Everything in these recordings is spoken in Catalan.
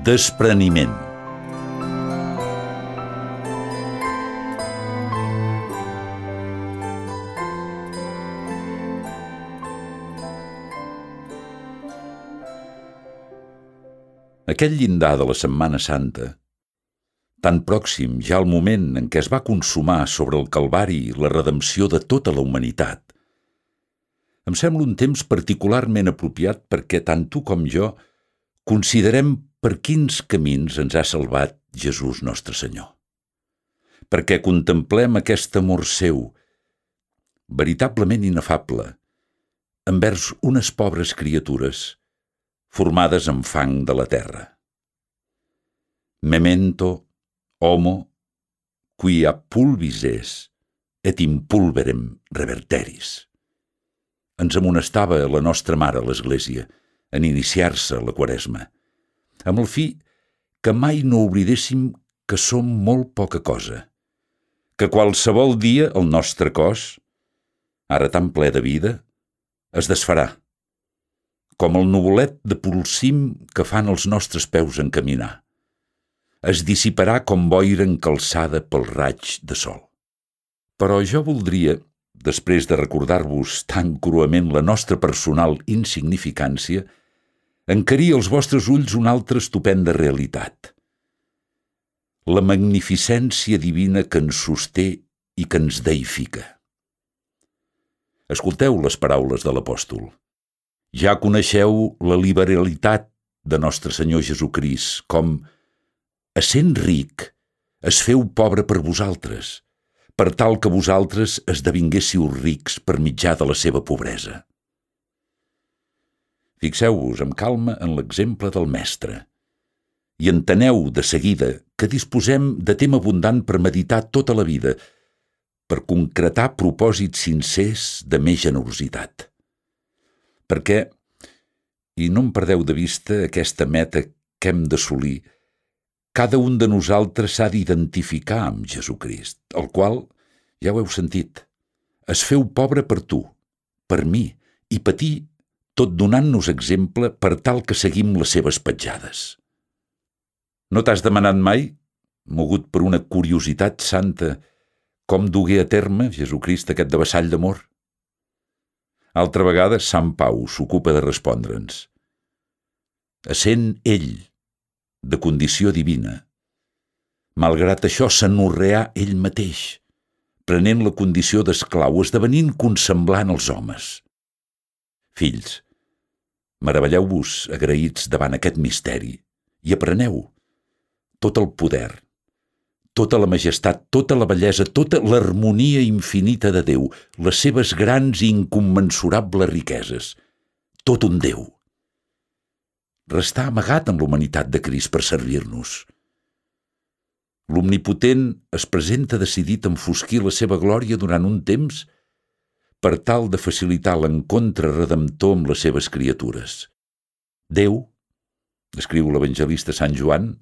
Despreniment. Aquell llindar de la Setmana Santa, tan pròxim ja al moment en què es va consumar sobre el Calvari la redempció de tota la humanitat, em sembla un temps particularment apropiat perquè tant tu com jo considerem per quins camins ens ha salvat Jesús nostre Senyor. Perquè contemplem aquest amor seu, veritablement inefable, envers unes pobres criatures formades amb fang de la terra. Memento homo quia pulvis es et in pulverem reverteris. Ens amonestava la nostra mare, l'Església, en iniciar-se a la Quaresma, amb el fi que mai no oblidéssim que som molt poca cosa, que qualsevol dia el nostre cos, ara tan ple de vida, es desfarà, com el nuvolet de polsim que fan els nostres peus en caminar. Es dissiparà com boira encalçada pel raig de sol. Però jo voldria, després de recordar-vos tan cruament la nostra personal insignificància, encarir als vostres ulls una altra estupenda realitat. La magnificència divina que ens sosté i que ens deifica. Escolteu les paraules de l'apòstol. Ja coneixeu la liberalitat de nostre Senyor Jesucrist, com, essent ric, es feu pobre per vosaltres, per tal que vosaltres esdevinguéssiu rics per mitjà de la seva pobresa. Fixeu-vos amb calma en l'exemple del Mestre i enteneu de seguida que disposem de temps abundant per meditar tota la vida, per concretar propòsits sincers de més generositat. Perquè, i no em perdeu de vista aquesta meta que hem d'assolir, cada un de nosaltres s'ha d'identificar amb Jesucrist, el qual, ja ho heu sentit, es feu pobre per tu, per mi, i patir tot donant-nos exemple per tal que seguim les seves petjades. No t'has demanat mai, mogut per una curiositat santa, com dugué a terme Jesucrist aquest devessall d'amor? Altra vegada, Sant Pau s'ocupa de respondre'ns. Essent ell de condició divina, malgrat això s'anorreà ell mateix, prenent la condició d'esclau, esdevenint consemblant als homes. Fills, meravelleu-vos agraïts davant aquest misteri i apreneu tot el poder, tota la majestat, tota la bellesa, tota l'harmonia infinita de Déu, les seves grans i incommensurables riqueses, tot un Déu. Restà amagat en la humanitat de Crist per servir-nos. L'Omnipotent es presenta decidit a enfosquir la seva glòria durant un temps per tal de facilitar l'encontre redemptor amb les seves criatures. Déu, escriu l'evangelista Sant Joan,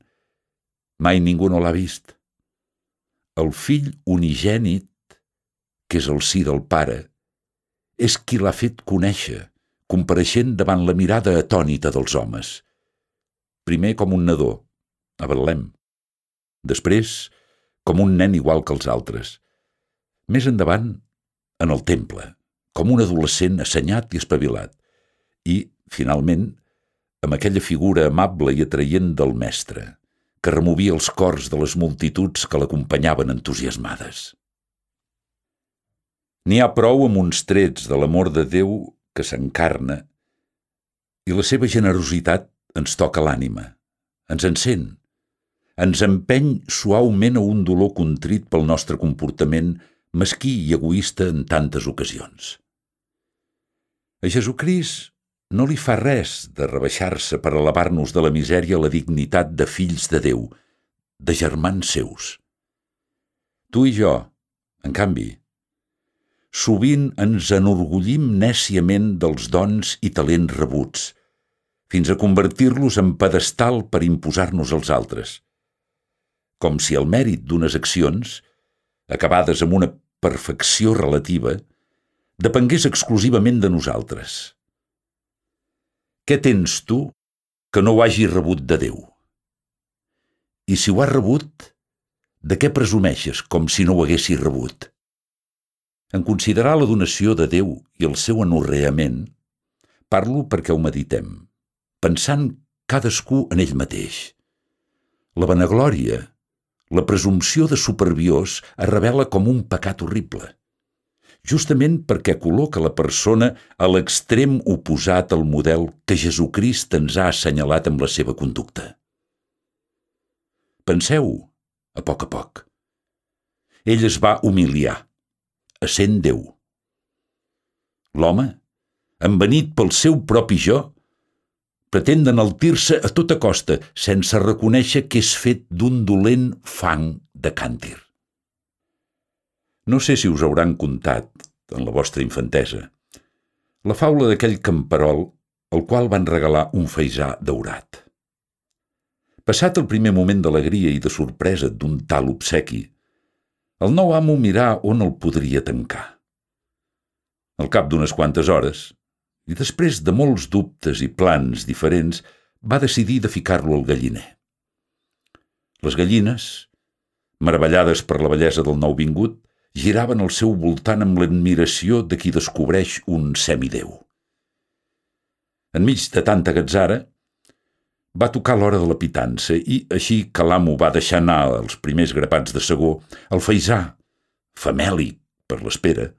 mai ningú no l'ha vist. El fill unigènit, que és el sí del Pare, és qui l'ha fet conèixer, compareixent davant la mirada atònita dels homes. Primer com un nadó, a Betlem. Després, com un nen igual que els altres. Més endavant, en el temple, com un adolescent assenyat i espavilat. I, finalment, amb aquella figura amable i atraient del Mestre, que removia els cors de les multituds que l'acompanyaven entusiasmades. N'hi ha prou amb uns trets de l'amor de Déu que s'encarna i la seva generositat ens toca l'ànima, ens encén, ens empeny suaument a un dolor contrit pel nostre comportament mesquí i egoista en tantes ocasions. A Jesucrist no li fa res de rebaixar-se per elevar-nos de la misèria a la dignitat de fills de Déu, de germans seus. Tu i jo, en canvi, sovint ens enorgullim nèciament dels dons i talents rebuts, fins a convertir-los en pedestal per imposar-nos als altres. com si el mèrit d'unes accions, acabades amb una perfecció relativa, depengués exclusivament de nosaltres. Què tens tu que no ho hagi rebut de Déu? I si ho has rebut, de què presumeixes com si no ho haguessis rebut? En considerar la donació de Déu i el seu anorreament, parlo perquè ho meditem, pensant cadascú en ell mateix. La vanaglòria, la presumpció de superbiós es revela com un pecat horrible, justament perquè col·loca la persona a l'extrem oposat al model que Jesucrist ens ha assenyalat amb la seva conducta. Penseu, a poc. Ell es va humiliar, essent Déu. L'home, envanit pel seu propi jo, pretén d'enaltir-se a tota costa, sense reconèixer que és fet d'un dolent fang de càntir. No sé si us hauran contat, en la vostra infantesa, la faula d'aquell camperol al qual van regalar un faisà daurat. Passat el primer moment d'alegria i de sorpresa d'un tal obsequi, el nou amo mirà on el podria tancar. Al cap d'unes quantes hores, i després de molts dubtes i plans diferents, va decidir de ficar-lo al galliner. Les gallines, meravellades per la bellesa del nouvingut, giraven al seu voltant amb l'admiració de qui descobreix un semidéu. Enmig de tanta gatzara, va tocar l'hora de la pitança i, així que l'amo va deixar anar els primers grapats de segó, el faisà, famèlic per l'espera,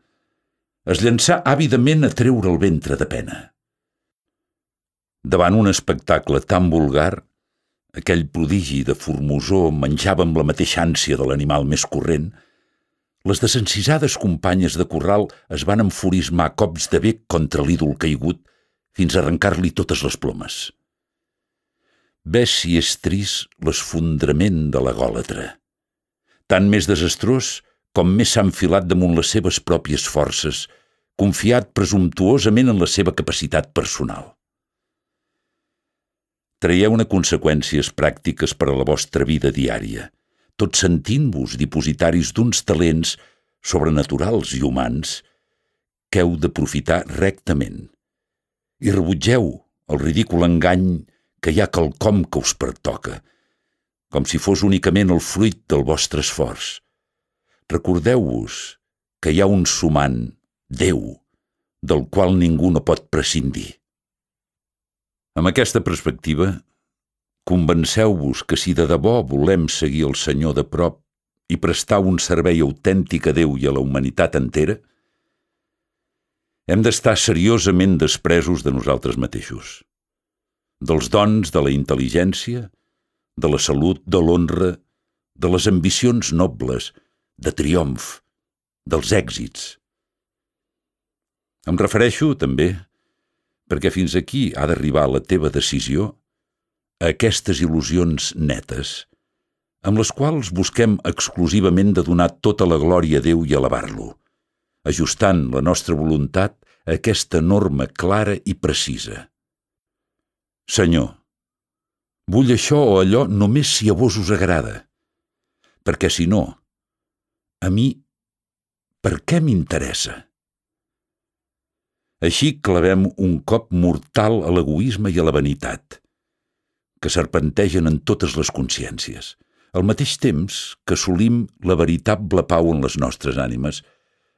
es llançà àvidament a treure el ventre de pena. Davant un espectacle tan vulgar, aquell prodigi de formosor menjava amb la mateixa ànsia de l'animal més corrent, les desencisades companyes de corral es van enfurismar a cops de bec contra l'ídol caigut fins a arrencar-li totes les plomes. Ves si és trist l'esfondrament de l'egòlatra, tant més desastrós com més s'ha enfilat damunt les seves pròpies forces, confiat presumptuosament en la seva capacitat personal. Traieu-ne conseqüències pràctiques per a la vostra vida diària, tot sentint-vos dipositaris d'uns talents sobrenaturals i humans que heu d'aprofitar rectament, i rebutgeu el ridícul engany que hi ha quelcom que us pertoca, com si fos únicament el fruit del vostre esforç. Recordeu-vos que hi ha un sumant, Déu, del qual ningú no pot prescindir. Amb aquesta perspectiva, convenceu-vos que si de debò volem seguir el Senyor de prop i prestar un servei autèntic a Déu i a la humanitat entera, hem d'estar seriosament despresos de nosaltres mateixos, dels dons de la intel·ligència, de la salut, de l'honra, de les ambicions nobles, de triomf, dels èxits. Em refereixo, també, perquè fins aquí ha d'arribar la teva decisió, a aquestes il·lusions netes, amb les quals busquem exclusivament de donar tota la glòria a Déu i elevar-lo, ajustant la nostra voluntat a aquesta norma clara i precisa. Senyor, vull això o allò només si a vos us agrada, perquè si no, a mi, per què m'interessa? Així clavem un cop mortal a l'egoisme i a la vanitat, que serpentegen en totes les consciències, al mateix temps que assolim la veritable pau en les nostres ànimes,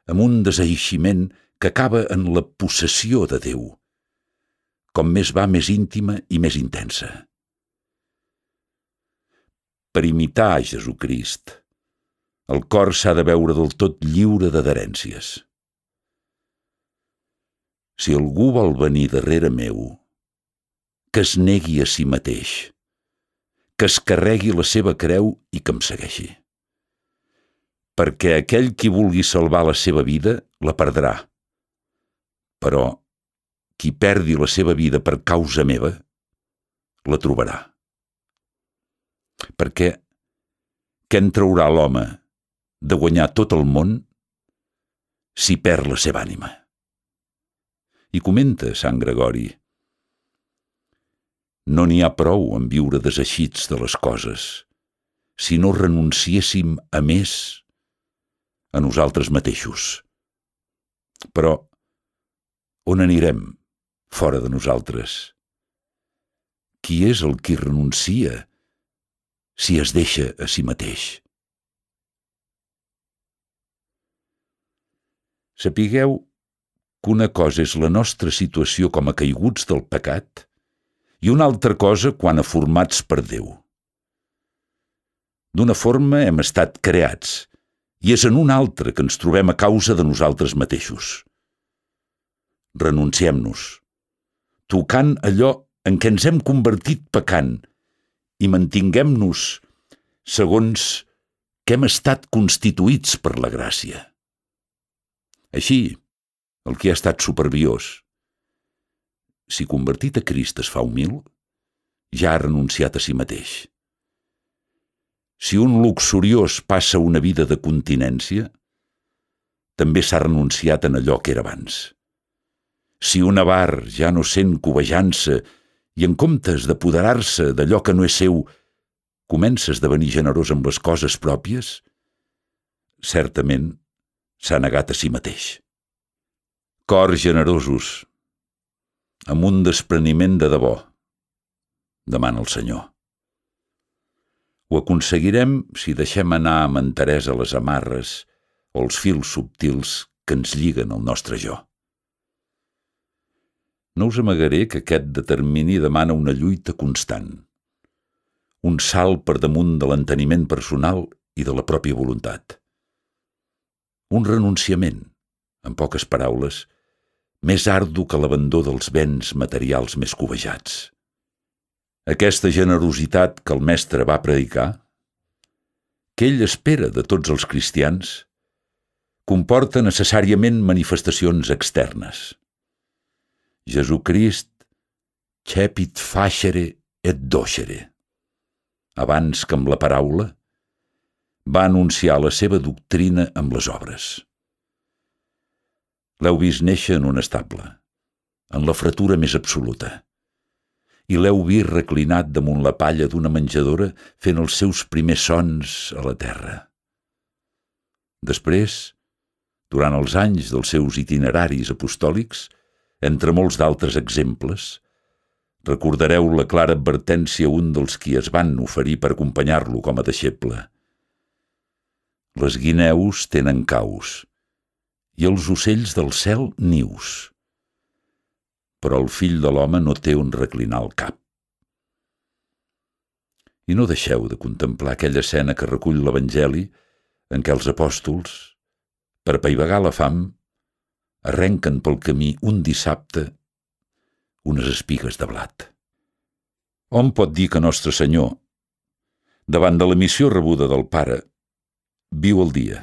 amb un deseiximent que acaba en la possessió de Déu, com més va més íntima i més intensa. Per imitar Jesucrist, el cor s'ha de veure del tot lliure d'adherències. Si algú vol venir darrere meu, que es negui a si mateix, que es carregui la seva creu i que em segueixi. Perquè aquell qui vulgui salvar la seva vida, la perdrà. Però qui perdi la seva vida per causa meva, la trobarà. Perquè què en traurà l'home de guanyar tot el món si perd la seva ànima? I comenta Sant Gregori: no n'hi ha prou en viure deseixits de les coses, si no renunciéssim a més a nosaltres mateixos. Però on anirem fora de nosaltres? Qui és el qui renuncia si es deixa a si mateix? Sapigueu que una cosa és la nostra situació com a caiguts del pecat i una altra cosa quan a formats per Déu. D'una forma hem estat creats i és en una altra que ens trobem a causa de nosaltres mateixos. Renunciem-nos, tocant allò en què ens hem convertit pecant i mantinguem-nos segons que hem estat constituïts per la gràcia. Així, el que ha estat superbiós, si convertit a Crist es fa humil, ja ha renunciat a si mateix. Si un luxuriós passa una vida de continència, també s'ha renunciat en allò que era abans. Si un avar ja no sent cobejança i en comptes d'apoderar-se d'allò que no és seu, comença a esdevenir generós amb les coses pròpies, certament s'ha negat a si mateix. Cors generosos, amb un despreniment de debò, demana el Senyor. Ho aconseguirem si deixem anar amb enteresa les amarres o els fils subtils que ens lliguen al nostre jo. No us amagaré que aquest determini demana una lluita constant, un salt per damunt de l'enteniment personal i de la pròpia voluntat. Un renunciament, en poques paraules, més ardu que l'abandó dels béns materials més cobejats. Aquesta generositat que el Mestre va predicar, que ell espera de tots els cristians, comporta necessàriament manifestacions externes. Jesucrist cepit facere et docere. Abans que amb la paraula, va anunciar la seva doctrina amb les obres. L'heu vist néixer en un estable, en la fretura més absoluta, i l'heu vist reclinat damunt la palla d'una menjadora fent els seus primers sons a la terra. Després, durant els anys dels seus itineraris apostòlics, entre molts d'altres exemples, recordareu la clara advertència a un dels qui es van oferir per acompanyar-lo com a deixeble. Les guineus tenen caus i els ocells del cel nius, però el fill de l'home no té on reclinar el cap. I no deixeu de contemplar aquella escena que recull l'Evangeli en què els apòstols, per apaivagar la fam, arrenquen pel camí un dissabte unes espigues de blat. Hom pot dir que Nostre Senyor, davant de la missió rebuda del Pare, viu el dia,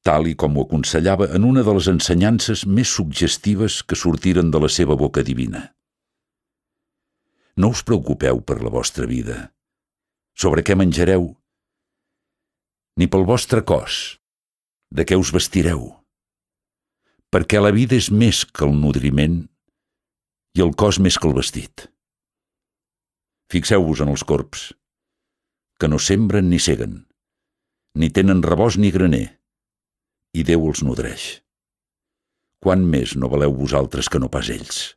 tal i com ho aconsellava en una de les ensenyances més suggestives que sortiren de la seva boca divina. No us preocupeu per la vostra vida, sobre què menjareu, ni pel vostre cos, de què us vestireu, perquè la vida és més que el nodriment i el cos més que el vestit. Fixeu-vos en els corbs, que no sembren ni seguen, ni tenen rebost ni graner, i Déu els nodreix. Quant més no valeu vosaltres que no pas ells?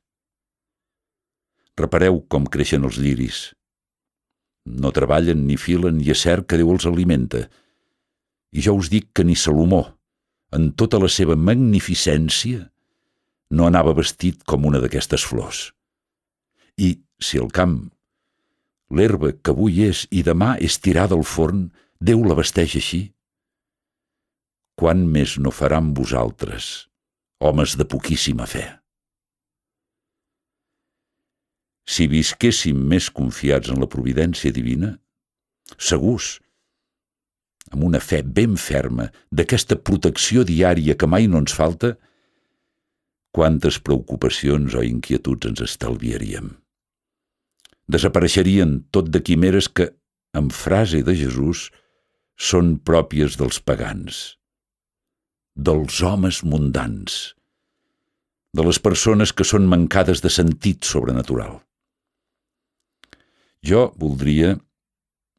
Repareu com creixen els lliris. No treballen ni filen i és cert que Déu els alimenta. I jo us dic que ni Salomó, en tota la seva magnificència, no anava vestit com una d'aquestes flors. I, si el camp, l'herba que avui és i demà és tirada al forn, Déu la vesteix així, quant més no farà amb vosaltres, homes de poquíssima fe. Si visquéssim més confiats en la providència divina, segurs, amb una fe ben ferma d'aquesta protecció diària que mai no ens falta, quantes preocupacions o inquietuds ens estalviaríem. Desapareixerien tot de quimeres que, en frase de Jesús, són pròpies dels pagans, dels homes mundans, de les persones que són mancades de sentit sobrenatural. Jo voldria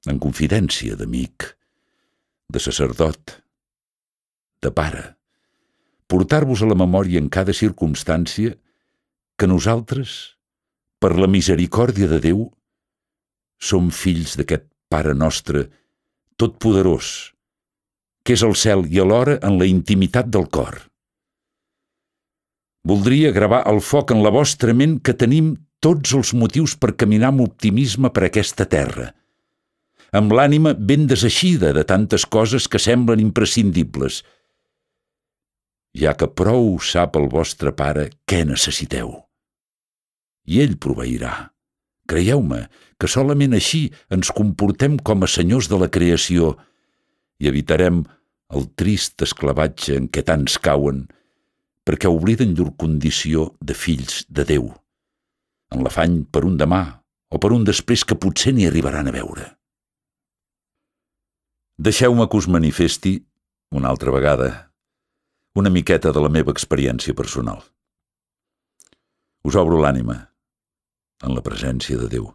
en confidència d'amic, de sacerdot, de pare, portar-vos a la memòria en cada circumstància que nosaltres, per la misericòrdia de Déu, som fills d'aquest Pare nostre totpoderós, que és al cel i alhora en la intimitat del cor. Voldria gravar al foc en la vostra ment que tenim tots els motius per caminar amb optimisme per aquesta terra, amb l'ànima ben deseixida de tantes coses que semblen imprescindibles, ja que prou sap el vostre Pare què necessiteu. I ell proveirà. Creieu-me que solament així ens comportem com a senyors de la creació i evitarem el trist esclavatge en què tants cauen perquè obliden llur condició de fills de Déu, en l'afany per un demà o per un després que potser n'hi arribaran a veure. Deixeu-me que us manifesti, una altra vegada, una miqueta de la meva experiència personal. Us obro l'ànima en la presència de Déu,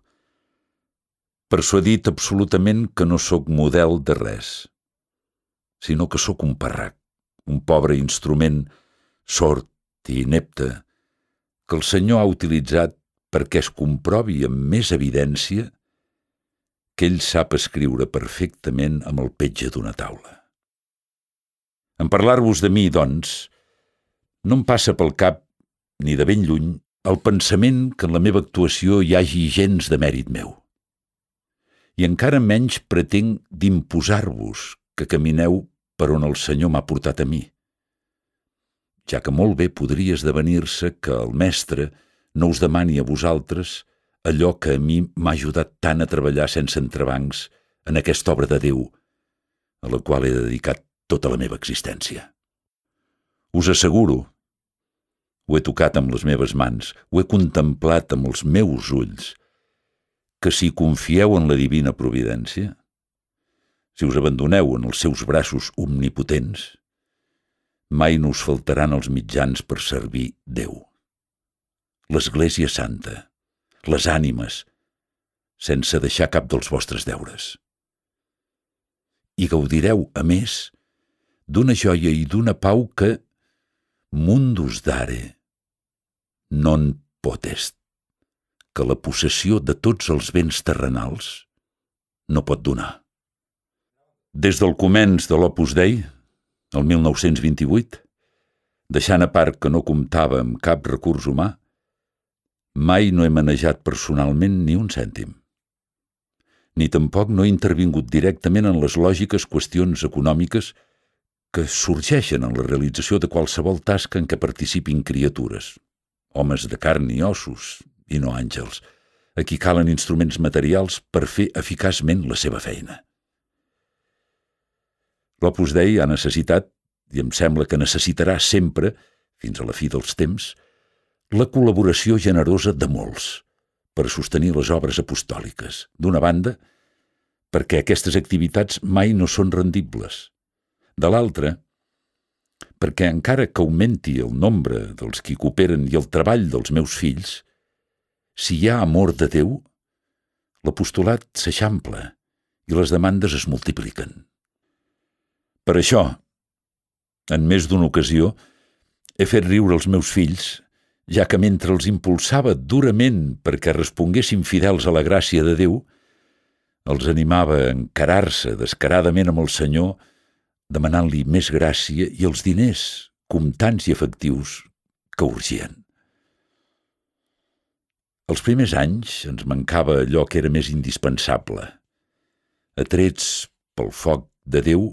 persuadit absolutament que no sóc model de res, sinó que sóc un parrac, un pobre instrument sord i inepte que el Senyor ha utilitzat perquè es comprovi amb més evidència que ell sap escriure perfectament amb el petge d'una taula. En parlar-vos de mi, doncs, no em passa pel cap, ni de ben lluny, el pensament que en la meva actuació hi hagi gens de mèrit meu. I encara menys pretenc d'imposar-vos que camineu per on el Senyor m'ha portat a mi, ja que molt bé podria esdevenir-se que el Mestre no us demani a vosaltres allò que a mi m'ha ajudat tant a treballar sense entrebancs en aquesta obra de Déu, a la qual he dedicat tota la meva existència. Us asseguro, ho he tocat amb les meves mans, ho he contemplat amb els meus ulls, que si confieu en la divina providència, si us abandoneu en els seus braços omnipotents, mai no us faltaran els mitjans per servir Déu. L'Església Santa, les ànimes, sense deixar cap dels vostres deures. I gaudireu, a més, d'una joia i d'una pau que mundus dare non potest, que la possessió de tots els béns terrenals no pot donar. Des del començ de l'Opus Dei, el 1928, deixant a part que no comptava amb cap recurs humà, mai no he manejat personalment ni un cèntim. Ni tampoc no he intervingut directament en les lògiques qüestions econòmiques que sorgeixen en la realització de qualsevol tasca en què participin criatures, homes de carn i ossos, i no àngels, a qui calen instruments materials per fer eficaçment la seva feina. L'Opus Dei ha necessitat, i em sembla que necessitarà sempre, fins a la fi dels temps, la col·laboració generosa de molts per sostenir les obres apostòliques. D'una banda, perquè aquestes activitats mai no són rendibles. De l'altra, perquè encara que augmenti el nombre dels qui cooperen i el treball dels meus fills, si hi ha amor de Déu, l'apostolat s'eixampla i les demandes es multipliquen. Per això, en més d'una ocasió, he fet riure els meus fills, ja que mentre els impulsava durament perquè responguessin fidels a la gràcia de Déu, els animava a encarar-se descaradament amb el Senyor, demanant-li més gràcia i els diners, comptants i efectius, que urgien. Els primers anys ens mancava allò que era més indispensable. Atrets pel foc de Déu,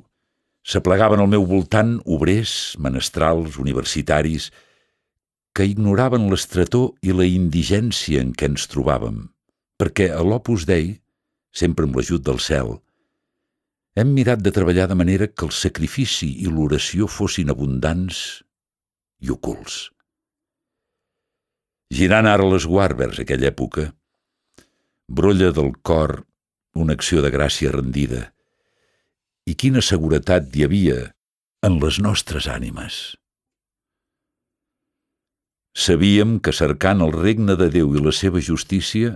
s'aplegaven al meu voltant obrers, menestrals, universitaris, que ignoraven l'estretor i la indigència en què ens trobàvem, perquè a l'Opus Dei, sempre amb l'ajut del cel, hem mirat de treballar de manera que el sacrifici i l'oració fossin abundants i ocults. Girant ara l'esguard vers aquella època, brolla del cor una acció de gràcia rendida, i quina seguretat hi havia en les nostres ànimes. Sabíem que cercant el regne de Déu i la seva justícia,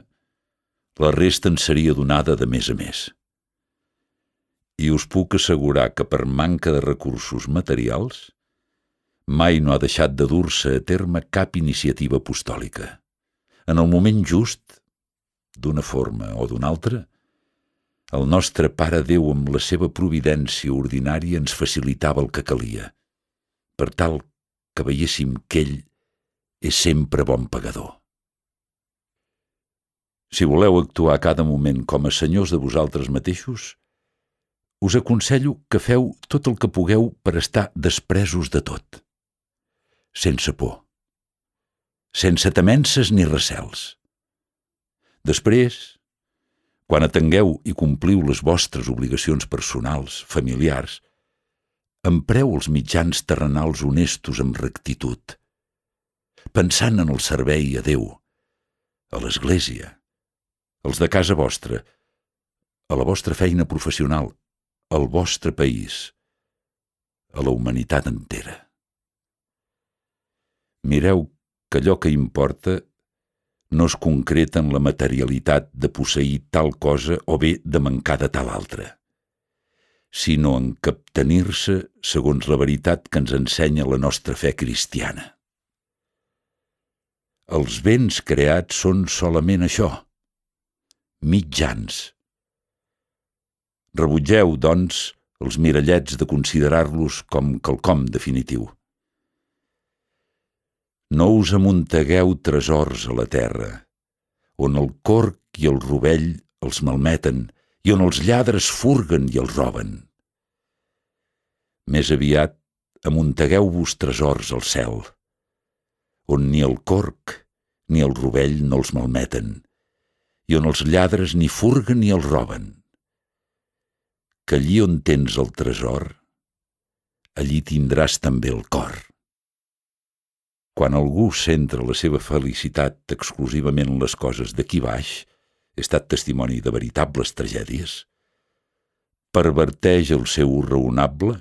la resta ens seria donada de més a més. I us puc assegurar que per manca de recursos materials mai no ha deixat de dur-se a terme cap iniciativa apostòlica. En el moment just, d'una forma o d'una altra, el nostre Pare Déu amb la seva providència ordinària ens facilitava el que calia, per tal que veiéssim que ell és sempre bon pagador. Si voleu actuar a cada moment com a senyors de vosaltres mateixos, us aconsello que feu tot el que pugueu per estar despresos de tot, sense por, sense temences ni recels. Després, quan atengueu i compliu les vostres obligacions personals, familiars, empreu els mitjans terrenals honestos amb rectitud, pensant en el servei a Déu, a l'Església, als de casa vostra, a la vostra feina professional, al vostre país, a la humanitat entera. Mireu que allò que importa no es concreta en la materialitat de posseir tal cosa o bé de mancar de tal altra, sinó en captenir-se segons la veritat que ens ensenya la nostra fe cristiana. Els béns creats són solament això, mitjans. Rebutgeu, doncs, els mirallets de considerar-los com quelcom definitiu. No us amuntegueu tresors a la terra, on el corc i el rovell els malmeten i on els lladres furguen i els roben. Més aviat amuntegueu-vos tresors al cel, on ni el corc ni el rovell no els malmeten i on els lladres ni furguen ni els roben. Que allí on tens el tresor, allí tindràs també el cor. Quan algú centra la seva felicitat exclusivament en les coses d'aquí baix, he estat testimoni de veritables tragèdies, perverteix el seu ús raonable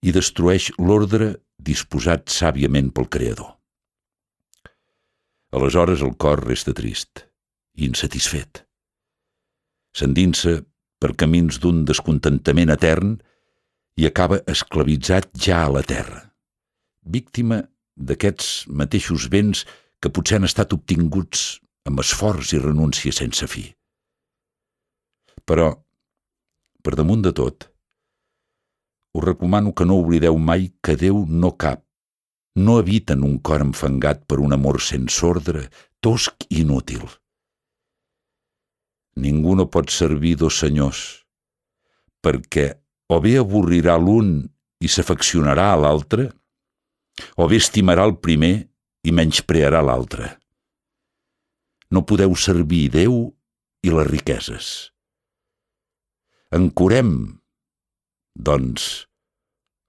i destrueix l'ordre disposat sàviament pel Creador. Aleshores el cor resta trist i insatisfet. S'endinsa per camins d'un descontentament etern i acaba esclavitzat ja a la terra, víctima d'aquests mateixos béns que potser han estat obtinguts amb esforç i renúncia sense fi. Però, per damunt de tot, us recomano que no oblideu mai que Déu no cap, no habita en un cor enfangat per un amor sense ordre, tosc i inútil. Ningú no pot servir dos senyors, perquè o bé avorrirà l'un i s'afeccionarà a l'altre, o bé estimarà el primer i menysprearà l'altre. No podeu servir Déu i les riqueses. Ancorem, doncs,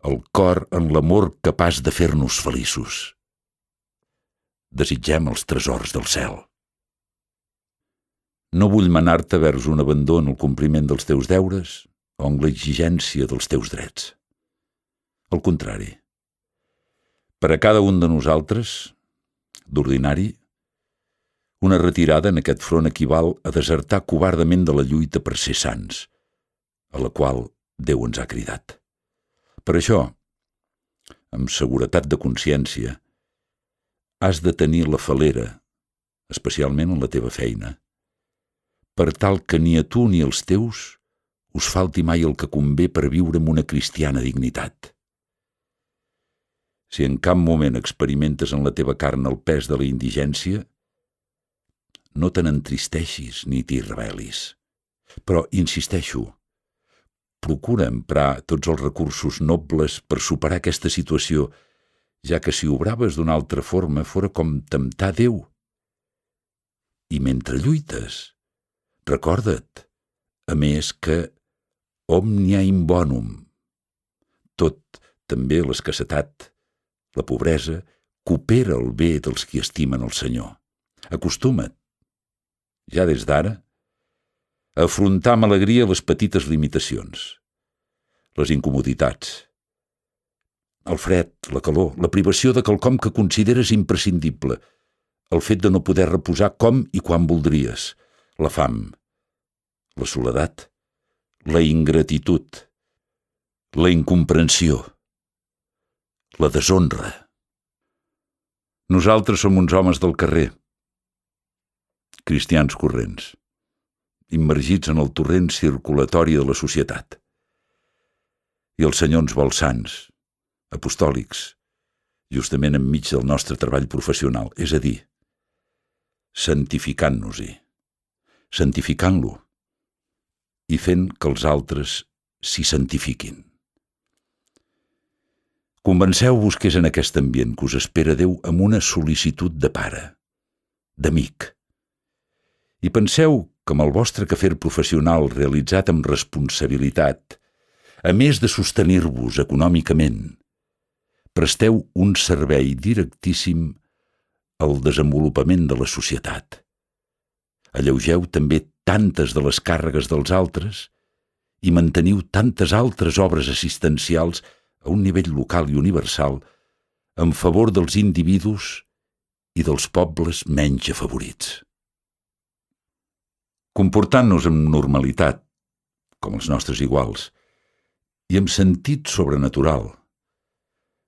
el cor en l'amor capaç de fer-nos feliços. Desitgem els tresors del cel. No vull manar-te vers un abandó en el compliment dels teus deures o en l'exigència dels teus drets. Al contrari, per a cada un de nosaltres, d'ordinari, una retirada en aquest front equival a desertar covardament de la lluita per ser sants, a la qual Déu ens ha cridat. Per això, amb seguretat de consciència, has de tenir la falera, especialment en la teva feina, per tal que ni a tu ni als teus us falti mai el que convé per viure amb una cristiana dignitat. Si en cap moment experimentes en la teva carn el pes de la indigència, no te n'entristeixis ni t'hi rebel·lis. Però, insisteixo, procura emprar tots els recursos nobles per superar aquesta situació, ja que si obraves d'una altra forma fora com temptar Déu. I mentre lluites, recorda't, a més, que omnia in bonum, tot, també l'escassetat, la pobresa, coopera el bé dels qui estimen el Senyor. Acostuma't, ja des d'ara, a afrontar amb alegria les petites limitacions, les incomoditats, el fred, la calor, la privació de quelcom que consideres imprescindible, el fet de no poder reposar com i quan voldries, la fam, la soledat, la ingratitud, la incomprensió, la deshonra. Nosaltres som uns homes del carrer, cristians corrents, immergits en el torrent circulatori de la societat. I el Senyor ens vol sants, apostòlics, justament enmig del nostre treball professional, és a dir, santificant-nos-hi, santificant-lo i fent que els altres s'hi santifiquin. Convenceu-vos que és en aquest ambient que us espera Déu amb una sol·licitud de pare, d'amic. I penseu que amb el vostre quefer professional realitzat amb responsabilitat, a més de sostenir-vos econòmicament, presteu un servei directíssim al desenvolupament de la societat. Alleugeu també tantes de les càrregues dels altres i manteniu tantes altres obres assistencials a un nivell local i universal en favor dels individus i dels pobles menys afavorits. Comportant-nos amb normalitat, com els nostres iguals, i amb sentit sobrenatural,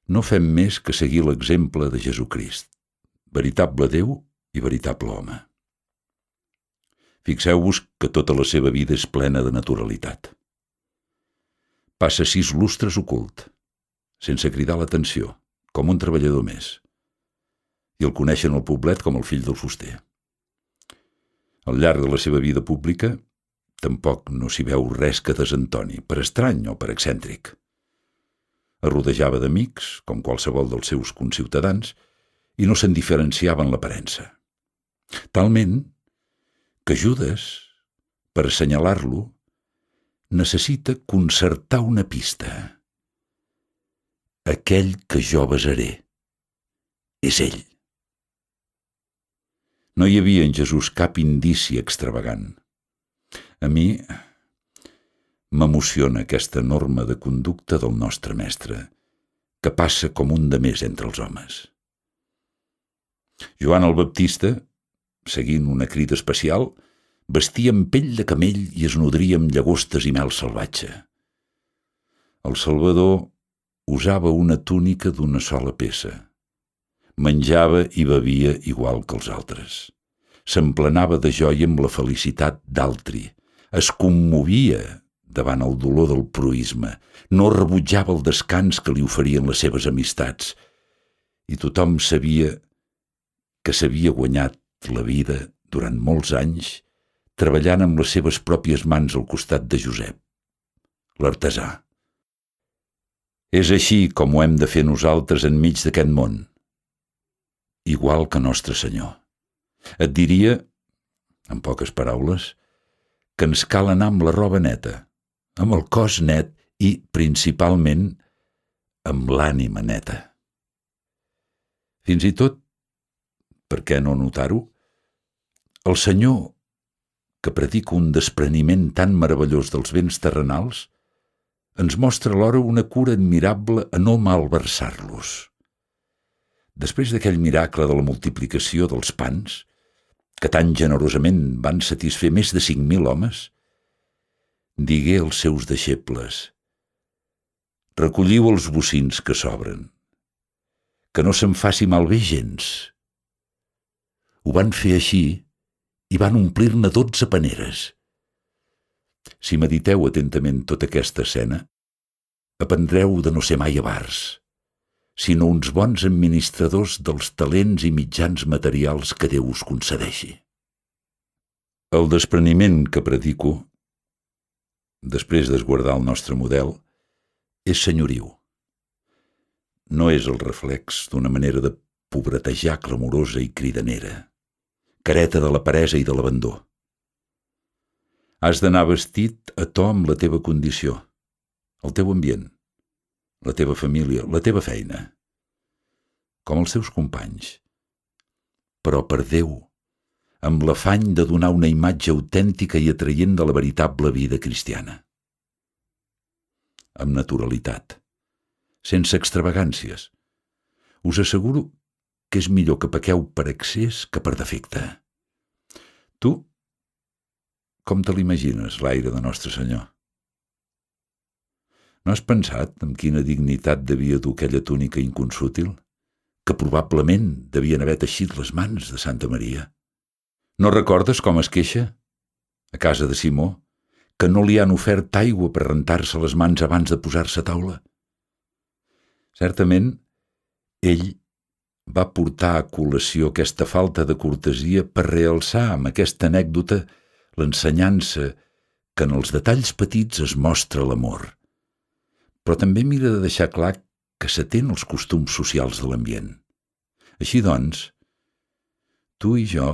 no fem més que seguir l'exemple de Jesucrist, veritable Déu i veritable home. Fixeu-vos que tota la seva vida és plena de naturalitat. Passa 6 lustres ocult, sense cridar l'atenció, com un treballador més, i el coneixen al poblet com el fill del fuster. Al llarg de la seva vida pública, tampoc no s'hi veu res que desentoni, per estrany o per excèntric. Es rodejava d'amics, com qualsevol dels seus conciutadans, i no se'n diferenciava en l'aparença. Talment que Judes, per assenyalar-lo, necessita concertar una pista. Aquell que jo besaré és ell. No hi havia en Jesús cap indici extravagant. A mi m'emociona aquesta norma de conducta del nostre mestre, que passa com un de més entre els homes. Joan el Baptista, seguint una crida especial, vestia amb pell de camell i es nodria amb llagostes i mel salvatge. El Salvador usava una túnica d'una sola peça. Menjava i bevia igual que els altres. S'emplenava de joia amb la felicitat d'altri. Es commovia davant el dolor del proïsme. No rebutjava el descans que li oferien les seves amistats. I tothom sabia que s'havia guanyat la vida durant molts anys treballant amb les seves pròpies mans al costat de Josep, l'artesà. És així com ho hem de fer nosaltres enmig d'aquest món, igual que Nostre Senyor. Et diria, en poques paraules, que ens cal anar amb la roba neta, amb el cos net i, principalment, amb l'ànima neta. Fins i tot, per què no notar-ho, el Senyor, que predica un despreniment tan meravellós dels béns terrenals, ens mostra alhora una cura admirable a no malversar-los. Després d'aquell miracle de la multiplicació dels pans, que tan generosament van satisfer més de 5.000 homes, digué als seus deixebles: recolliu els bocins que sobren, que no se'n faci malbé gens. Ho van fer així i van omplir-ne 12 paneres. Si mediteu atentament tota aquesta escena, aprendreu de no ser mai avars, sinó uns bons administradors dels talents i mitjans materials que Déu us concedeixi. El despreniment que predico, després d'esguardar el nostre model, és senyoriu. No és el reflex d'una manera de pobretejar clamorosa i cridanera, careta de la peresa i de l'abandó. Has d'anar vestit a to amb la teva condició, el teu ambient, la teva família, la teva feina, com els teus companys, però per Déu, amb l'afany de donar una imatge autèntica i atraient de la veritable vida cristiana. Amb naturalitat, sense extravagàncies. Us asseguro que és millor que pequeu per excés que per defecte. Tu, com te l'imagines, l'aire de Nostre Senyor? No has pensat amb quina dignitat devia dur aquella túnica inconsútil? Que probablement devien haver teixit les mans de Santa Maria. No recordes com es queixa? A casa de Simó, que no li han ofert aigua per rentar-se les mans abans de posar-se a taula. Certament, ell va portar a col·lació aquesta falta de cortesia per realçar amb aquesta anècdota l'ensenyança que en els detalls petits es mostra l'amor, però també mira de deixar clar que s'atén als costums socials de l'ambient. Així doncs, tu i jo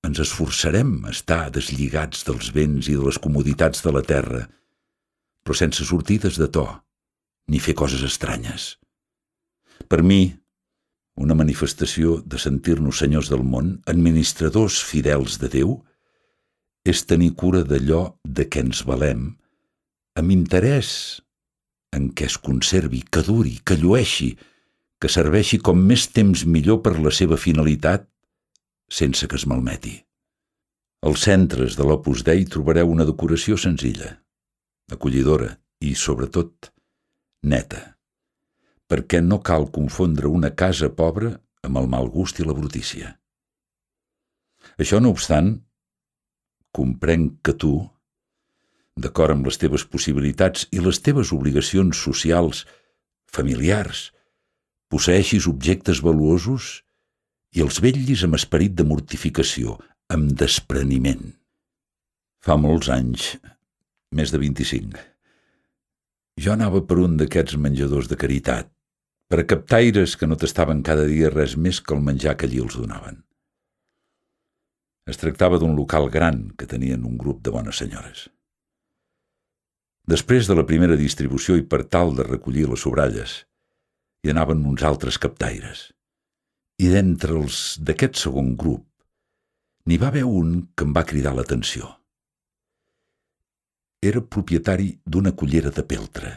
ens esforçarem a estar deslligats dels béns i de les comoditats de la terra, però sense sortides de to, ni fer coses estranyes. Per mi, una manifestació de sentir-nos senyors del món, administradors fidels de Déu, és tenir cura d'allò de què ens valem, amb interès en què es conservi, que duri, que llueixi, que serveixi com més temps millor per la seva finalitat, sense que es malmeti. Als centres de l'Opus Dei trobareu una decoració senzilla, acollidora i, sobretot, neta, perquè no cal confondre una casa pobra amb el mal gust i la brutícia. Això no obstant, comprenc que tu, d'acord amb les teves possibilitats i les teves obligacions socials, familiars, posseeixis objectes valuosos i els vetllis amb esperit de mortificació, amb despreniment. Fa molts anys, més de 25, jo anava per un d'aquests menjadors de caritat, per a captaires que no tastaven cada dia res més que el menjar que allí els donaven. Es tractava d'un local gran que tenien un grup de bones senyores. Després de la primera distribució i per tal de recollir les sobralles, hi anaven uns altres captaires. I d'entre els d'aquest segon grup, n'hi va haver un que em va cridar l'atenció. Era propietari d'una cullera de peltre.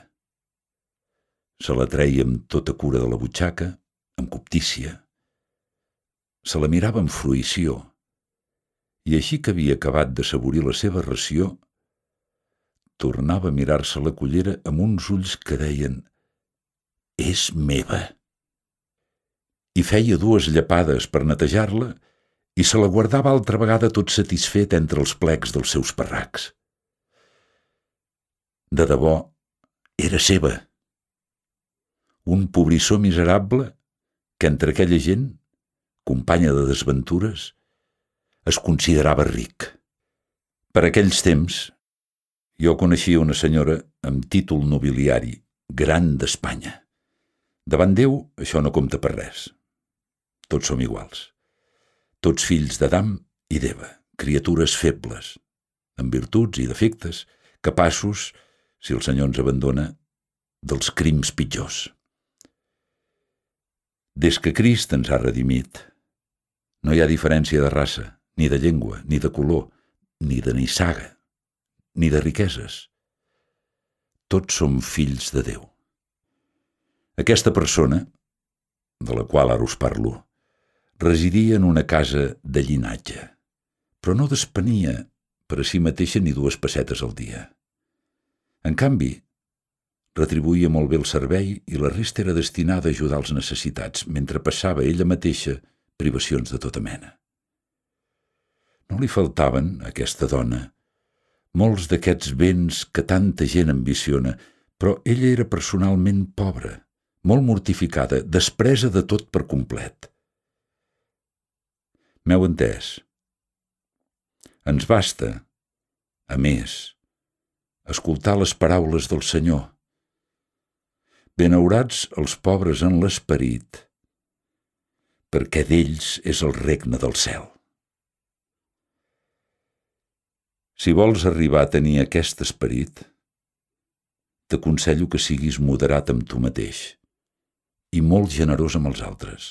Se la treia amb tota cura de la butxaca, amb cobtícia. Se la mirava amb fruïció, i així que havia acabat de saborir la seva ració, tornava a mirar-se la cullera amb uns ulls que deien «És meva». I feia 2 llepades per netejar-la i se la guardava altra vegada tot satisfet entre els plecs dels seus parracs. De debò, era seva. Un pobrissó miserable que entre aquella gent, companya de desventures, es considerava ric. Per aquells temps, jo coneixia una senyora amb títol nobiliari, gran d'Espanya. Davant Déu, això no compta per res. Tots som iguals. Tots fills d'Adam i d'Eva, criatures febles, amb virtuts i defectes, capaços, si el Senyor ens abandona, dels crims pitjors. Des que Crist ens ha redimit, no hi ha diferència de raça, ni de llengua, ni de color, ni de nissaga, ni de riqueses. Tots som fills de Déu. Aquesta persona, de la qual ara us parlo, residia en una casa de llinatge, però no despenia per a si mateixa ni 2 pessetes al dia. En canvi, retribuïa molt bé el servei i la resta era destinada a ajudar els necessitats, mentre passava ella mateixa privacions de tota mena. No li faltaven, a aquesta dona, molts d'aquests béns que tanta gent ambiciona, però ella era personalment pobra, molt mortificada, despresa de tot per complet. M'heu entès? Ens basta, a més, escoltar les paraules del Senyor. Benaurats els pobres en l'esperit, perquè d'ells és el regne del cel. Si vols arribar a tenir aquest esperit, t'aconsello que siguis moderat amb tu mateix i molt generós amb els altres.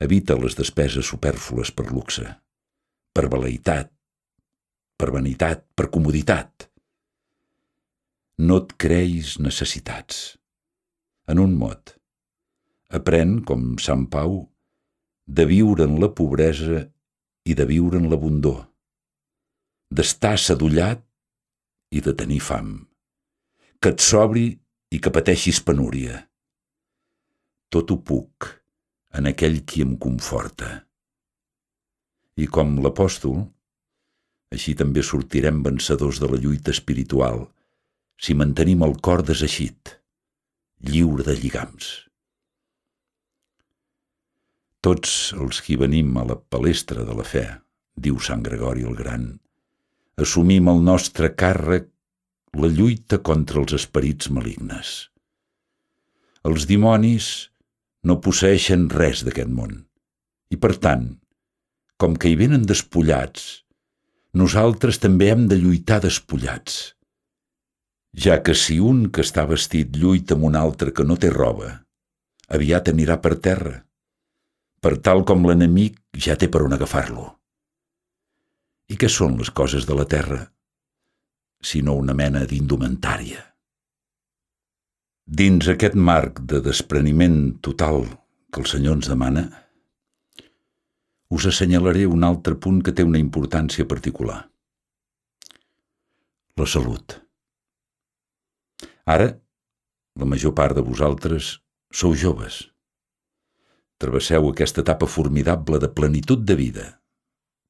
Evita les despeses supèrflues per luxe, per velleitat, per vanitat, per comoditat. No et creïs necessitats. En un mot, aprèn, com Sant Pau, de viure en la pobresa i de viure en l'abundor, d'estar sadollat i de tenir fam, que et sobri i que pateixis penúria. Tot ho puc en aquell qui em conforta. I com l'apòstol, així també sortirem vencedors de la lluita espiritual si mantenim el cor deseixit, lliure de lligams. Tots els qui venim a la palestra de la fe, diu Sant Gregori el Gran, assumim el nostre càrrec la lluita contra els esperits malignes. Els dimonis no posseeixen res d'aquest món i, per tant, com que hi venen despullats, nosaltres també hem de lluitar despullats, ja que si un que està vestit lluita amb un altre que no té roba, aviat anirà per terra, per tal com l'enemic ja té per on agafar-lo. I què són les coses de la terra, sinó una mena d'indumentària? Dins aquest marc de despreniment total que el Senyor ens demana, us assenyalaré un altre punt que té una importància particular. La salut. Ara, la major part de vosaltres sou joves. Travesseu aquesta etapa formidable de plenitud de vida,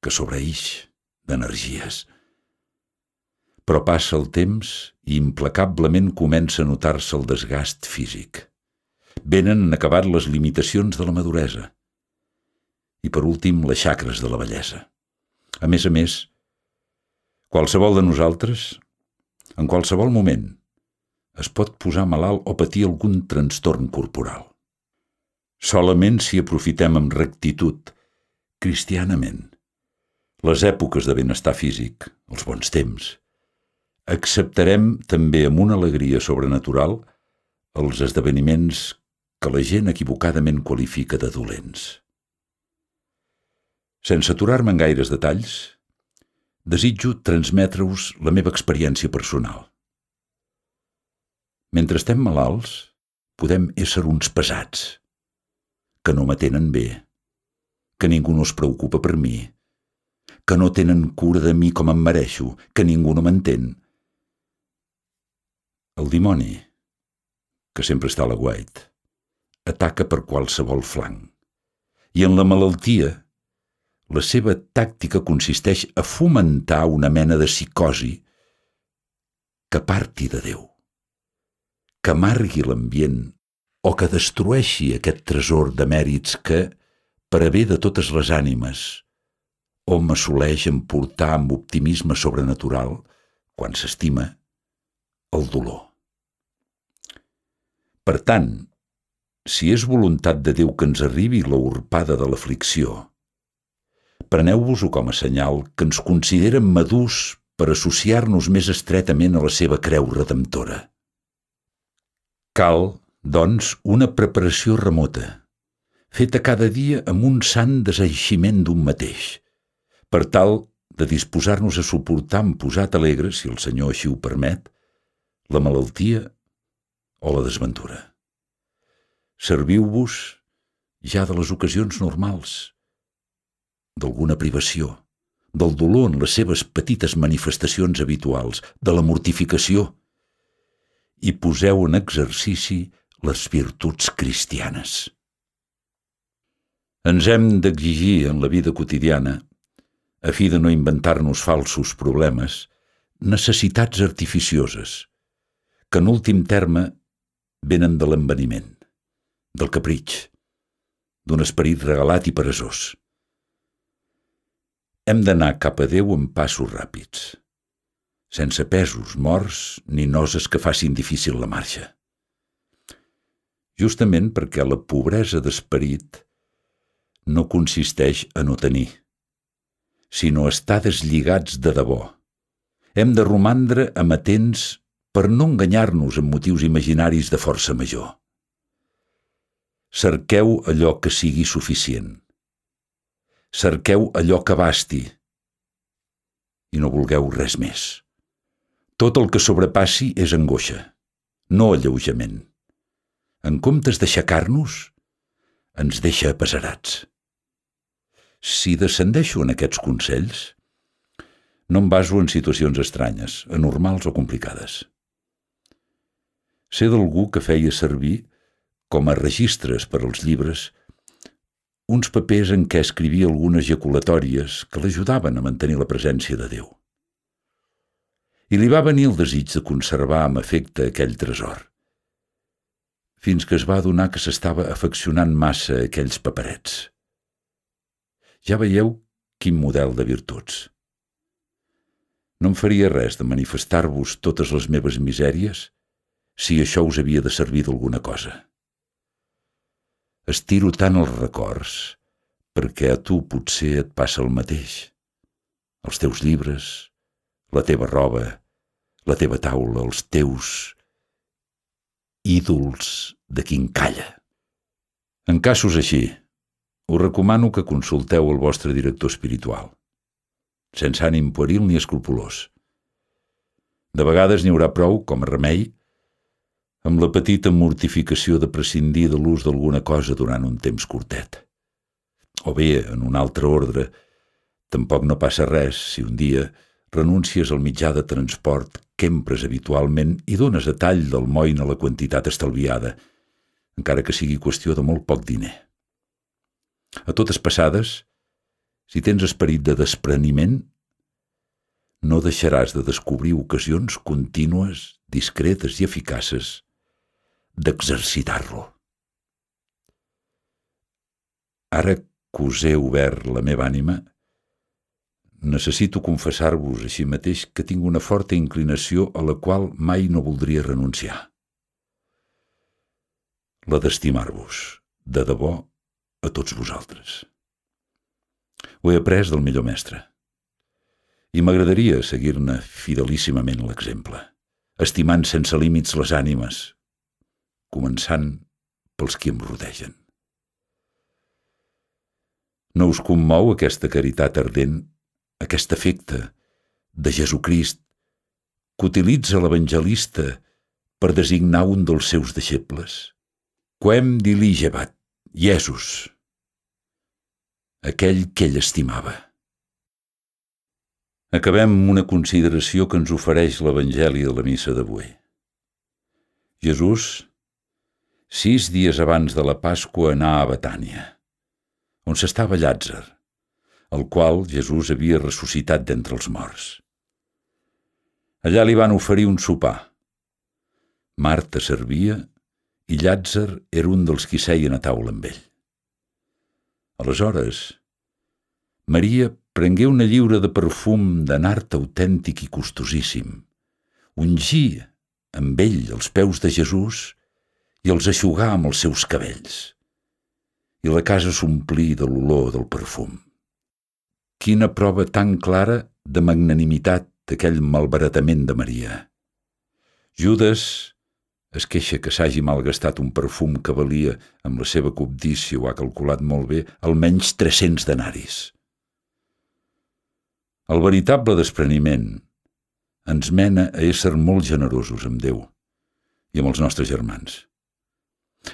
que sobreïx d'energies. Però passa el temps i implacablement comença a notar-se el desgast físic. Venen en acabat les limitacions de la maduresa. I per últim, les xacres de la vellesa. A més, qualsevol de nosaltres, en qualsevol moment, es pot posar malalt o patir algun trastorn corporal. Solament si aprofitem amb rectitud, cristianament, les èpoques de benestar físic, els bons temps, acceptarem també amb una alegria sobrenatural els esdeveniments que la gent equivocadament qualifica de dolents. Sense aturar-me en gaires detalls, desitjo transmetre-us la meva experiència personal. Mentre estem malalts, podem ésser uns pesats, que no m'atenen bé, que ningú no es preocupa per mi, que no tenen cura de mi com em mereixo, que ningú no m'entén. El dimoni, que sempre està a l'aguait, ataca per qualsevol flanc. I en la malaltia, la seva tàctica consisteix a fomentar una mena de psicosi que parti de Déu, que amargui l'ambient o que destrueixi aquest tresor de mèrits que, per a bé de totes les ànimes, hom assoleix emportar amb optimisme sobrenatural, quan s'estima, el dolor. Per tant, si és voluntat de Déu que ens arribi la urpada de l'aflicció, preneu-vos-ho com a senyal que ens consideren madurs per associar-nos més estretament a la seva creu redemptora. Cal, doncs, una preparació remota, feta cada dia amb un sant deseiximent d'un mateix, per tal de disposar-nos a suportar amb posat alegre, si el Senyor així ho permet, la malaltia o la desventura. Serviu-vos ja de les ocasions normals, d'alguna privació, del dolor en les seves petites manifestacions habituals, de la mortificació, i poseu en exercici les virtuts cristianes. Ens hem d'exigir en la vida quotidiana, a fi de no inventar-nos falsos problemes, necessitats artificioses, que en últim terme venen de l'enveniment, del capritx, d'un esperit regalat i peresós. Hem d'anar cap a Déu amb passos ràpids, sense pesos, morts ni noses que facin difícil la marxa. Justament perquè la pobresa d'esperit no consisteix a no tenir, sinó a estar deslligats de debò. Hem de romandre amatents per no enganyar-nos amb motius imaginaris de força major. Cerqueu allò que sigui suficient. Cerqueu allò que basti i no vulgueu res més. Tot el que sobrepassi és angoixa, no alleujament. En comptes d'aixecar-nos, ens deixa apesarats. Si descendeixo en aquests consells, no em baso en situacions estranyes, anormals o complicades. Sé d'algú que feia servir, com a registres per als llibres, uns papers en què escrivia algunes ejaculatòries que l'ajudaven a mantenir la presència de Déu. I li va venir el desig de conservar amb afecte aquell tresor, fins que es va adonar que s'estava afeccionant massa a aquells paperets. Ja veieu quin model de virtuts. No em faria res de manifestar-vos totes les meves misèries si això us havia de servir d'alguna cosa. Estiro tant els records perquè a tu potser et passa el mateix. Els teus llibres, la teva roba, la teva taula, els teus ídols de quincalla. En casos així, us recomano que consulteu el vostre director espiritual, sense ànim pueril ni escrupolós. De vegades n'hi haurà prou, com a remei, amb la petita mortificació de prescindir de l'ús d'alguna cosa durant un temps curtet. O bé, en un altre ordre, tampoc no passa res si un dia renuncies al mitjà de transport que empres habitualment i dones a tall del moin a la quantitat estalviada, encara que sigui qüestió de molt poc diner. A totes passades, si tens esperit de despreniment, no deixaràs de descobrir ocasions contínues, discretes i eficaces d'exercitar-lo. Ara que us he obert la meva ànima, necessito confessar-vos així mateix que tinc una forta inclinació a la qual mai no voldria renunciar. La d'estimar-vos, de debò, a tots vosaltres. Ho he après del millor mestre. I m'agradaria seguir-ne fidelíssimament l'exemple, estimant sense límits les ànimes, començant pels qui em rodegen. No us commou aquesta caritat ardent, aquest afecte de Jesucrist que utilitza l'evangelista per designar un dels seus deixebles? Quem diligebat, Iesus, aquell que ell estimava. Acabem amb una consideració que ens ofereix l'Evangeli de la missa d'avui. Jesús, 6 dies abans de la Pasqua, anà a Betània, on s'estava Llàtzer, el qual Jesús havia ressuscitat d'entre els morts. Allà li van oferir un sopar. Marta servia i Llàtzer era un dels qui seien a taula amb ell. Aleshores, Maria prengué una lliura de perfum de nard autèntic i costosíssim, ungí amb ell els peus de Jesús i els eixugà amb els seus cabells, i la casa s'omplí de l'olor del perfum. Quina prova tan clara de magnanimitat d'aquell malbaratament de Maria. Judas es queixa que s'hagi malgastat un perfum que valia, amb la seva cobdícia ho ha calculat molt bé, almenys 300 denaris. El veritable despreniment ens mena a ésser molt generosos amb Déu i amb els nostres germans,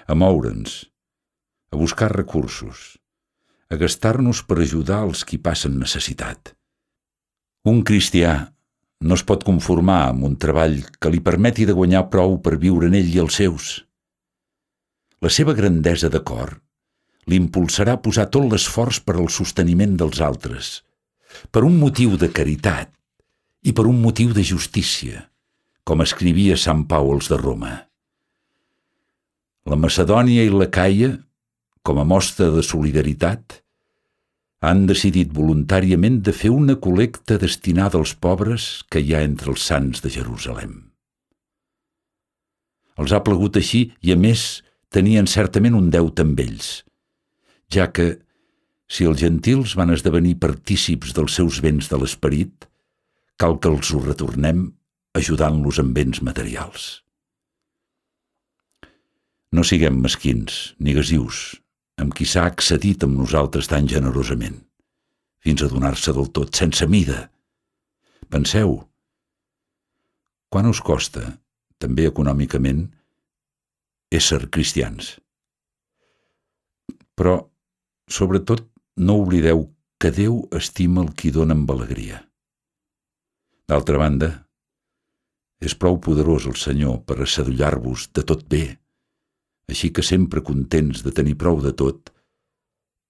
a moure'ns, a buscar recursos, a gastar-nos per ajudar els qui passen necessitat. Un cristià no es pot conformar amb un treball que li permeti de guanyar prou per viure en ell i els seus. La seva grandesa de cor l'impulsarà a posar tot l'esforç per al sosteniment dels altres, per un motiu de caritat i per un motiu de justícia, com escrivia Sant Pau als de Roma. La Macedònia i l'Acaia, com a mostra de solidaritat, han decidit voluntàriament de fer una col·lecta destinada als pobres que hi ha entre els sants de Jerusalem. Els ha plagut així i, a més, tenien certament un deute amb ells, ja que, si els gentils van esdevenir partícips dels seus béns de l'esperit, cal que els ho retornem ajudant-los amb béns materials. No siguem mesquins ni gasius amb qui s'ha accedit amb nosaltres tan generosament, fins a donar-se del tot, sense mida. Penseu, quant us costa, també econòmicament, ésser cristians? Però, sobretot, no oblideu que Déu estima el qui dona amb alegria. D'altra banda, És prou poderós el Senyor per assadollar-vos de tot bé, així que sempre contents de tenir prou de tot,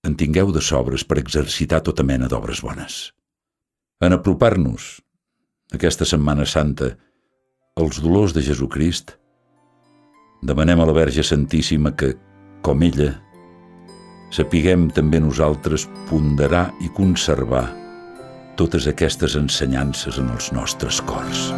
en tingueu de sobres per exercitar tota mena d'obres bones. En apropar-nos, aquesta Setmana Santa, als dolors de Jesucrist, demanem a la Verge Santíssima que, com ella, sapiguem també nosaltres ponderar i conservar totes aquestes ensenyances en els nostres cors.